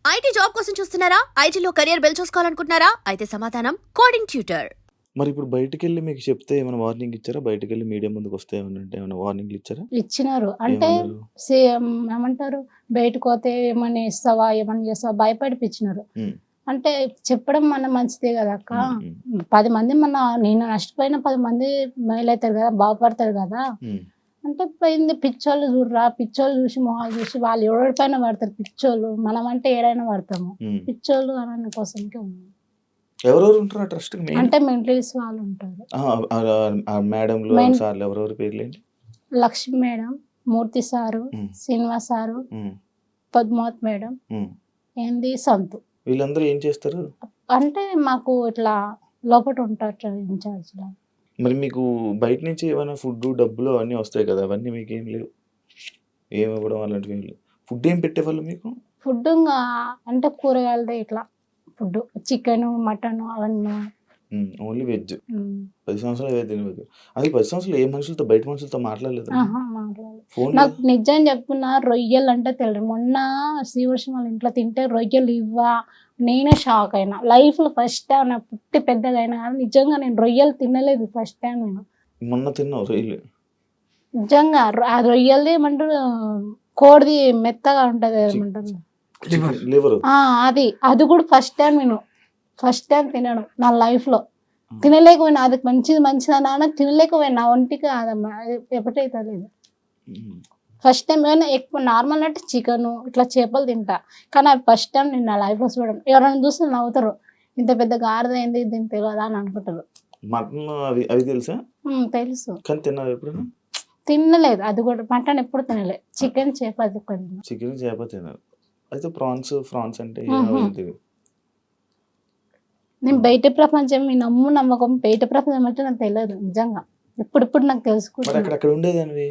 IT job కోసం చూస్తున్నారా? ఐటీలో కెరియర్ బిల్డ్ చూసుకోవాలనుకుంటున్నారా? అయితే సమాధానం కోడింగ్ ట్యూటర్. మరి ఇప్పుడు బయటికెళ్ళి మీకు చెప్తే ఏమైనా వార్నింగ్ ఇచ్చారా? బయటికెళ్ళి మీడియా ముందుకు వస్తే ఏమన్నా అంటే ఏమైనా వార్నింగ్లు ఇచ్చారా? ఇచ్చినారు. అంటే ఏమన్నారు? ఏమంటారు, బయటకు పోతే ఏమన్నా ఇస్తావా, ఏమన్నా చేస్తావా భయపడిపించినారు. ఉమ్, అంటే చెప్పడం మన మంచిదే కదా అక్క. ఉమ్, ఉమ్, 10 మంది నేను నష్టపోయిన 10 మంది మేలవుతారు కదా, బాగుపడతారు కదా. ఉమ్, అంటే పోయింది పిచ్చోళ్ళు చూడరా, పిచ్చోళ్ళు చూసి మొహాలు చూసి వాళ్ళు ఎవరిపైన పడతారు పిచ్చోళ్ళు. మనం అంటే ఏడైనా పడతాము. ఉమ్. పిచ్చోళ్ళు అనే కోసంకే ఉన్నాం. ఎవరెవరు ఉంటారు ఆ ట్రస్ట్ మెయిన్? అంటే మెంటలిస్ట్ వాళ్ళు ఉంటారు. మేడంలు మెయిన్ సార్లు ఎవరెవరి పేర్లు ఏంటి? లక్ష్మి మేడం, మూర్తి సారు, ఉమ్, శ్రీనివాస్ సారు, ఉమ్, పద్మావత్ మేడం, ఉమ్. ఏంది సంతు. వీళ్ళందరూ ఏం చేస్తారు? అంటే మాకు ఇట్లా లోపల ఉంటారు ఇన్ఛార్జ్ లా. మరి మీకు బయట నుంచి ఏమైనా ఫుడ్ డబ్బులు అవన్నీ వస్తాయి కదా, అవన్నీ మీకు ఏం లేవు? ఏమి ఇవ్వడం అలాంటివి ఏం లేవు. ఫుడ్ ఏం పెట్టేవాళ్ళు మీకు? ఫుడ్ అంటే కూరగాయలదే ఇట్లా ఫుడ్, చికెన్, మటన్ అవన్నీ. Only veg. ఉమ్. 10 సంవత్సరాలు ఏదో తెలియదు. అది 10 సంవత్సరాలు ఏ మనుషులతో బయట మనుషులతో మాట్లాడలేదు? మాట్లాడలేదు. ఫోన్ నాకు నిజం చెప్తున్నా, రొయ్యలు అంటే తెలియదు. మొన్న శ్రీవర్షం వాళ్ళ ఇంట్లో తింటే రొయ్యలు ఇవ్వా, నేనే షాక్ అయినా. లైఫ్లో ఫస్ట్ టైం నా పుట్టి పెద్దగా అయినా కానీ నిజంగా నేను రొయ్యలు తినలేదు ఫస్ట్ టైం నేను. మొన్న తిన్నావు రొయ్యలు? నిజంగా ఆ రొయ్యలది ఏమంటారు, కోడిది మెత్తగా ఉంటుంది ఏమంటారు, లివర్. అది కూడా ఫస్ట్ టైం తినడం నా లైఫ్లో. తినలేకపోయినా, అది మంచిది నాన్న తినలేకపోయినా, ఒంటికి అదమ్మా ఎప్పటైతే లేదు. ఫస్ట్ టైం ఏమైనా ఎక్కువ నార్మల్ అంటే చికెన్ ఇట్లా చేపలు తింటా, కానీ అది ఫస్ట్ టైం నేను నా లైఫ్లో చూడడం. ఎవరైనా చూస్తే నవ్వుతారు, ఇంత పెద్ద గాడిదైంది దీని తెలియదా అని అనుకుంటారు. మటన్ అవి తెలుసా? తెలుసు, కానీ తిన్నావు ఎప్పుడైనా? తినలేదు. అది కూడా మటన్ ఎప్పుడు తినలేదు. చికెన్ చేప అది కూడా తిన్నా. చికెన్ చేప తిన్నారు. అయితే ఫ్రాన్స్ అంటే నేను బయట ప్రపంచం, మీ నమ్మకం బయట ప్రపంచం అంటే నాకు తెలియదు నిజంగా. ఇప్పుడు నాకు తెలుసుకుంటున్నా. అక్కడ ఉండేదానివి?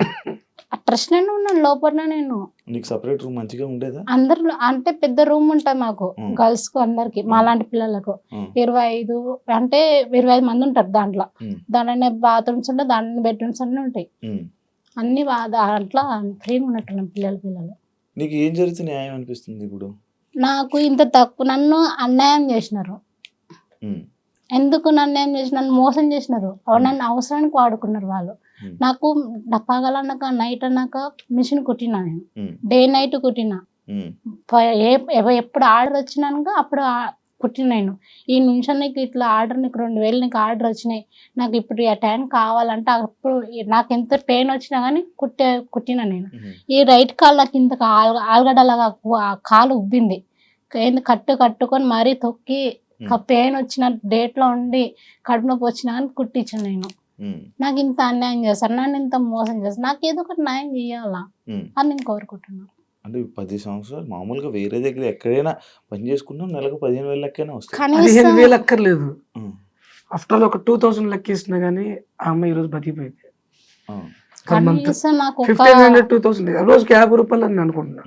ఆ ట్రస్ట్ లోనే ఉన్నాను, లోపల నేను. నీకు సపరేట్ రూమ్ మంచిగా ఉండేదా? అందరు అంటే పెద్ద రూమ్ ఉంటుంది మాకు, గర్ల్స్ కు అందరికి, మాలాంటి పిల్లలకు 25 మంది ఉంటారు దాంట్లో. దాంట్లోనే బాత్రూమ్స్ ఉంటాయి, దాంట్లో బెడ్రూమ్స్ అన్నీ ఉంటాయి. అన్ని దాంట్లో ఫ్రీగా ఉన్నట్టున్నాం పిల్లలు. నీకు ఏం జరిగితే న్యాయం అనిపిస్తుంది ఇప్పుడు? నాకు ఇంత తక్కువ నన్ను అన్యాయం చేసినారు. ఎందుకు నన్ను నన్ను మోసం చేసినారు. నన్ను అవసరానికి వాడుకున్నారు వాళ్ళు. నాకు పగలన్నాక నైట్ అన్నాక మిషన్ కుట్టినా నేను, డే నైట్ కుట్టినా. ఎప్పుడు ఆర్డర్ వచ్చినాక అప్పుడు కుట్టిన నేను. ఈ నిమిషానికి ఇట్లా ఆర్డర్, నీకు 2000 నీకు ఆర్డర్ వచ్చినాయి, నాకు ఇప్పుడు ఆ టైం కావాలంటే అప్పుడు నాకు ఎంత పెయిన్ వచ్చినా కానీ కుట్టిన నేను. ఈ రైట్ కాలు నాకు ఇంత ఆలుగడ్డలాగా కాలు ఉబ్బింది, కట్టుకొని మరీ తొక్కి పెయిన్ వచ్చిన డేట్లో ఉండి కడుపు నొప్పి వచ్చినా కానీ కుట్టించాను నేను. నాకు ఇంత అన్యాయం చేస్తారు, నన్ను ఇంత మోసం చేస్తారు, నాకు ఏదో ఒకటి న్యాయం చేయాలా అని నేను కోరుకుంటున్నాను. అంటే 10 సంవత్సరాలు మామూలుగా వేరే దగ్గర ఎక్కడైనా పని చేసుకున్నా నెలకు 15,000 లెక్కనే వస్తాయి. 15,000 లెక్కర్లేదు. ఆఫ్టర్ ఆల్ ఒక 2000 లెక్కేసినా కానీ ఆ అమ్మాయి ఈరోజు బతికిపోయింది. కనీసం నాకు 1500 2000 రోజుకి 50 రూపాయలు అని అనుకుంటున్నా.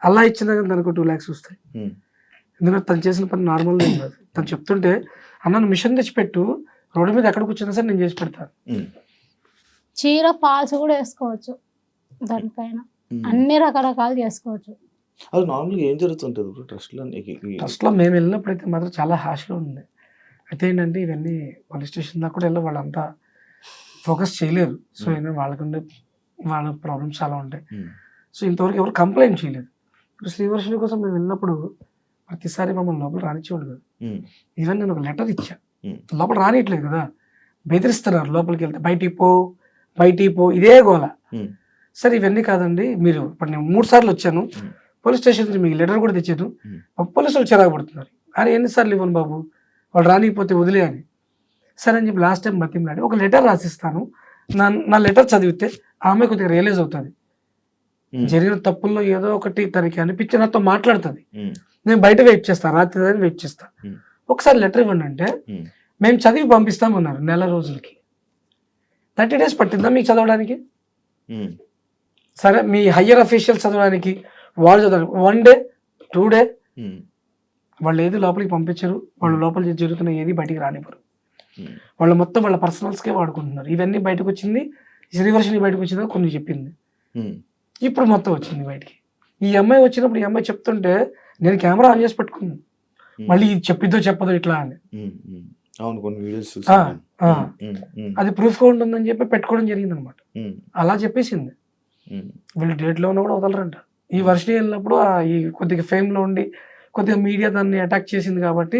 అలా ఇచ్చినా కానీ దానికి 2 lakhs వస్తాయి. ఎందుకంటే తను చేసిన పని నార్మల్ కాదు. తను చెప్తుంటే అన్న మిషన్ తెచ్చిపెట్టు, రోడ్డు మీద ఎక్కడ కూర్చున్నా సరే నేను చేసి పెడతాను. చీర ఫాల్స్ కూడా వేసుకోవచ్చు, దానిపైన అన్ని రకరకాలు చేసుకోవచ్చు. అది నార్మల్గా ఏం జరుగుతుంటుంది ట్రస్ట్లో మేము వెళ్ళినప్పుడు అయితే మాత్రం చాలా హాష్గా ఉంది. అయితే ఏంటంటే ఇవన్నీ పోలీస్ స్టేషన్ దాకా కూడా వెళ్ళి వాళ్ళంతా ఫోకస్ చేయలేరు. సో ఏంటంటే వాళ్ళ ప్రాబ్లమ్స్ చాలా ఉంటాయి. సో ఇంతవరకు ఎవరు కంప్లైంట్ చేయలేదు. ఇప్పుడు శ్రీవర్షిని కోసం మేము వెళ్ళినప్పుడు ప్రతిసారి మమ్మల్ని లోపల రానిచ్చేవాడు కదా. ఈవెన్ నేను ఒక లెటర్ ఇచ్చా, లోపల రానియట్లేదు కదా, బెదిరిస్తున్నారు లోపలికి వెళ్తే బయటికి పో ఇదే గోల. సరే ఇవన్నీ కాదండి, మీరు ఇప్పుడు నేను 3 సార్లు వచ్చాను పోలీస్ స్టేషన్ నుంచి, మీకు లెటర్ కూడా తెచ్చాను, పోలీసులు చిరాకు పడుతున్నారు. అరే ఎన్నిసార్లు ఇవ్వను బాబు, వాళ్ళు రానికపోతే వదిలే అని. సరే అని చెప్పి లాస్ట్ టైం బతిమలాడి ఒక లెటర్ రాసిస్తాను, నా లెటర్ చదివితే ఆమె కొద్దిగా రియలైజ్ అవుతుంది, జరిగిన తప్పుల్లో ఏదో ఒకటి తనకి అనిపించి నాతో మాట్లాడుతుంది. నేను బయట వెయిట్ చేస్తాను, రాత్రి వెయిట్ చేస్తాను, ఒకసారి లెటర్ ఇవ్వండి అంటే మేము చదివి పంపిస్తామన్నారు. 1 నెల రోజులకి 30 days పట్టిందా మీకు చదవడానికి? సరే మీ హయ్యర్ అఫీషియల్ చదవడానికి, వాళ్ళు చదవడానికి 1 day 2 day వాళ్ళు ఏది లోపలికి పంపించరు. వాళ్ళు లోపల జరుగుతున్న ఏది బయటికి రానివ్వరు. వాళ్ళు మొత్తం వాళ్ళ పర్సనల్స్కే వాడుకుంటున్నారు. ఇవన్నీ బయటకు వచ్చింది, శ్రీవర్షిని బయటకు వచ్చిందని కొన్ని చెప్పింది, ఇప్పుడు మొత్తం వచ్చింది బయటికి. ఈ అమ్మాయి వచ్చినప్పుడు ఈ అమ్మాయి చెప్తుంటే నేను కెమెరా ఆన్ చేసి పెట్టుకున్నాను, మళ్ళీ ఇది చెప్పిద్దో చెప్పదో ఇట్లా అని. అవును, కొన్ని వీడియోస్ ఆ, చూసాను. ఆ. అది ప్రూఫ్ గా ఉంటుందని చెప్పి పెట్టుకోవడం జరిగింది అనమాట. అలా చెప్పేసింది. వీళ్ళు డేట్లో ఉన్న కూడా వదలరంట. ఈ వర్షం వెళ్ళినప్పుడు ఈ కొద్దిగా ఫేమ్ లో ఉండి కొద్దిగా మీడియా దాన్ని అటాక్ చేసింది కాబట్టి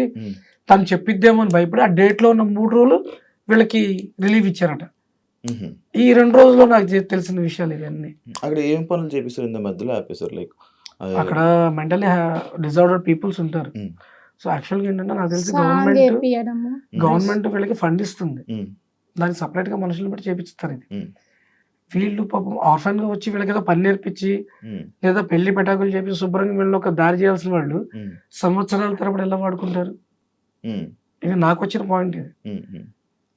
తను చెప్పిద్దేమో అని భయపడి ఆ డేట్ లో ఉన్న 3 రోజులు వీళ్ళకి రిలీవ్ ఇచ్చారట. ఈ 2 రోజుల్లో నాకు తెలిసిన విషయాలు ఇవన్నీ. అక్కడ ఏం పనులు చేపిస్తారు ఇంత మధ్యలో ఆపేశారు? లైక్ అక్కడ మెంటలీ డిజార్డర్డ్ పీపుల్స్ ఉంటారు. సో యాక్చువల్గా ఏంటంటే నాకు తెలిసి సాంగ్ చేపియడము. గవర్నమెంట్ వీళ్ళకి ఫండ్ ఇస్తుంది, దానికి సపరేట్ గా మనుషులు పెట్టి చేపిస్తారు. ఇది వీళ్ళు పాపం ఆర్ఫన్ గా వచ్చి వీళ్ళకి ఏదో పని నేర్పించి లేదా పెళ్లి పెటాకులు చేపించి శుభ్రంగా వీళ్ళు ఒక దారి చేయాల్సిన వాళ్ళు సంవత్సరాల తరబడి ఎలా వాడుకుంటారు? ఇది నాకు వచ్చిన పాయింట్. ఇది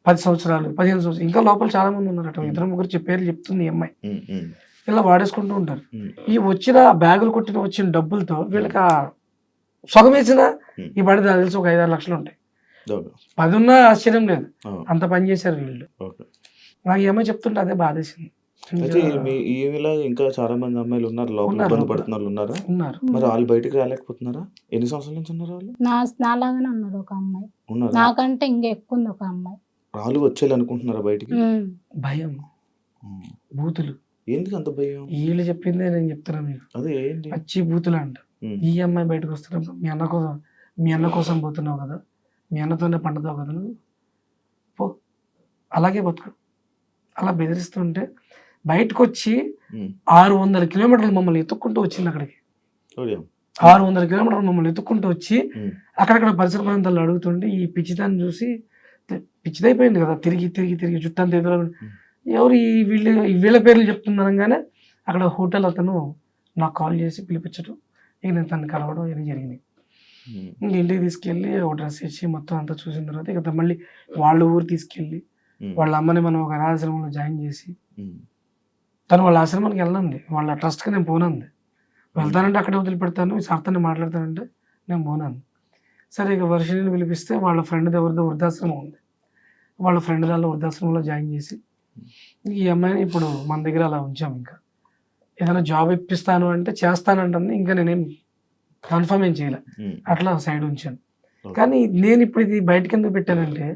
10 సంవత్సరాలు 15 సంవత్సరాలు ఇంకా లోపల చాలా మంది ఉన్నారు అటు 2-3 పేర్లు చెప్తుంది ఈ అమ్మాయి. ఇలా వాడేసుకుంటూ ఉంటారు. ఈ వచ్చిన బ్యాగులు కొట్టిన వచ్చిన డబ్బులతో వీళ్ళకి సగం వేసిన ఈ పడి నాకు తెలిసి ఒక 5-6 లక్షలు ఉంటాయి. 10 ఉన్నా ఆశ్చర్యం లేదు, అంత పని చేశారు వీళ్ళు. నాకు ఈ అమ్మాయి చెప్తుంటే అదే బాధేసింది. అయితే ఈమెలా ఇంకా చాలా మంది అమ్మాయిలు ఉన్నారు లోపల ఇబ్బంది పడుతున్న వాళ్ళు ఉన్నారా? ఉన్నారు. మరి వాళ్ళు బయటికి రాలేకపోతున్నారా? ఎన్ని సంవత్సరాల నుంచి ఉన్నారు వాళ్ళు? నాలాగానే ఉన్నారు ఒక అమ్మాయి, ఉన్నారు. నాకంటే ఇంకా ఎక్కువ ఉంది ఒక అమ్మాయి. రాళ్ళు వచ్చేయాలి అనుకుంటున్నారా బయటికి? భయం, బూతులు. ఎందుకు అంత భయం? వీళ్ళు చెప్పిందే నేను చెప్తున్నా మీకు. అదే ఏంటి? పచ్చి బూతులు అంట. ఈ అమ్మాయి బయటకు వస్తున్నప్పుడు మీ అన్న కోసం పోతున్నావు కదా, మీ అన్నతోనే పండుతావు కదా నువ్వు, పో అలాగే బతుకు, అలా బెదిరిస్తుంటే బయటకు వచ్చి 600 కిలోమీటర్లు మమ్మల్ని ఎత్తుక్కుంటూ వచ్చింది అక్కడికి. 600 కిలోమీటర్లు మమ్మల్ని ఎత్తుక్కుంటూ వచ్చి అక్కడక్కడ పరిసర ప్రాంతాల్లో అడుగుతుంటే ఈ పిచ్చిదాన్ని చూసి పిచ్చిదైపోయింది కదా, తిరిగి తిరిగి తిరిగి చుట్టంతా ఎదురు ఎవరు వీళ్ళ పేర్లు చెప్తున్నానగానే అక్కడ హోటల్ అతను నాకు కాల్ చేసి పిలిపించడం, ఇక నేను తను కలవడం ఇవన్నీ జరిగినాయి. ఇంక ఇంటికి తీసుకెళ్ళి ఒక డ్రెస్ ఇచ్చి మొత్తం అంతా చూసిన తర్వాత ఇక మళ్ళీ వాళ్ళ ఊరు తీసుకెళ్ళి వాళ్ళ అమ్మని మనం ఒక అనాథాశ్రమంలో జాయిన్ చేసి తను వాళ్ళ ఆశ్రమానికి వెళ్ళండి, వాళ్ళ ట్రస్ట్కి నేను పోనంది. వెళ్తానంటే అక్కడే వదిలిపెడతాను, సార్తోనే మాట్లాడతానంటే నేను పోనాను. సరే ఇక వర్షిని పిలిపిస్తే వాళ్ళ ఫ్రెండ్ ఎవరిదో వృద్ధాశ్రమం ఉంది, వాళ్ళ ఫ్రెండ్ దానిలో వృద్ధాశ్రమంలో జాయిన్ చేసి ఈ అమ్మాయిని ఇప్పుడు మన దగ్గర అలా ఉంచాం. ఇంకా ఏదైనా జాబ్ ఇప్పిస్తాను అంటే చేస్తానంటుంది, ఇంకా నేనేం కన్ఫర్మ్ ఏం చేయలే, అట్లా సైడ్ ఉంచాను. కానీ నేను ఇప్పుడు ఇది బయటకి ఎందుకు పెట్టానంటే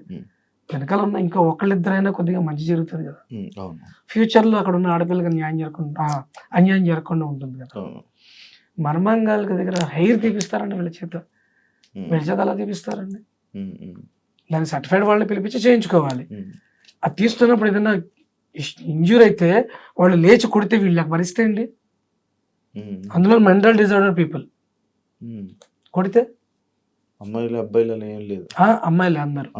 వెనకాల ఉన్న ఇంకా ఒకళ్ళిద్దరైనా కొద్దిగా మంచి జరుగుతుంది కదా, ఫ్యూచర్లో అక్కడ ఉన్న ఆడపిల్లకి అన్యాయం జరగకుండా ఉంటుంది కదా. మర్మంగాల దగ్గర హెయిర్ తీపిస్తారండి వీళ్ళ చేత అలా తీపిస్తారండి. దాని సర్టిఫైడ్ వాళ్ళని పిలిపించి చేయించుకోవాలి. అది తీస్తున్నప్పుడు ఏదైనా ఇంజ్యూర్ అయితే వాళ్ళు లేచి కొడితే వీళ్ళకి భరిస్తే అండి, అందులో మెంటల్ డిజార్డర్ పీపుల్ కొడితే అమ్మాయిలు అబ్బాయిలు ఏం లేదు, అమ్మాయిలు అందరు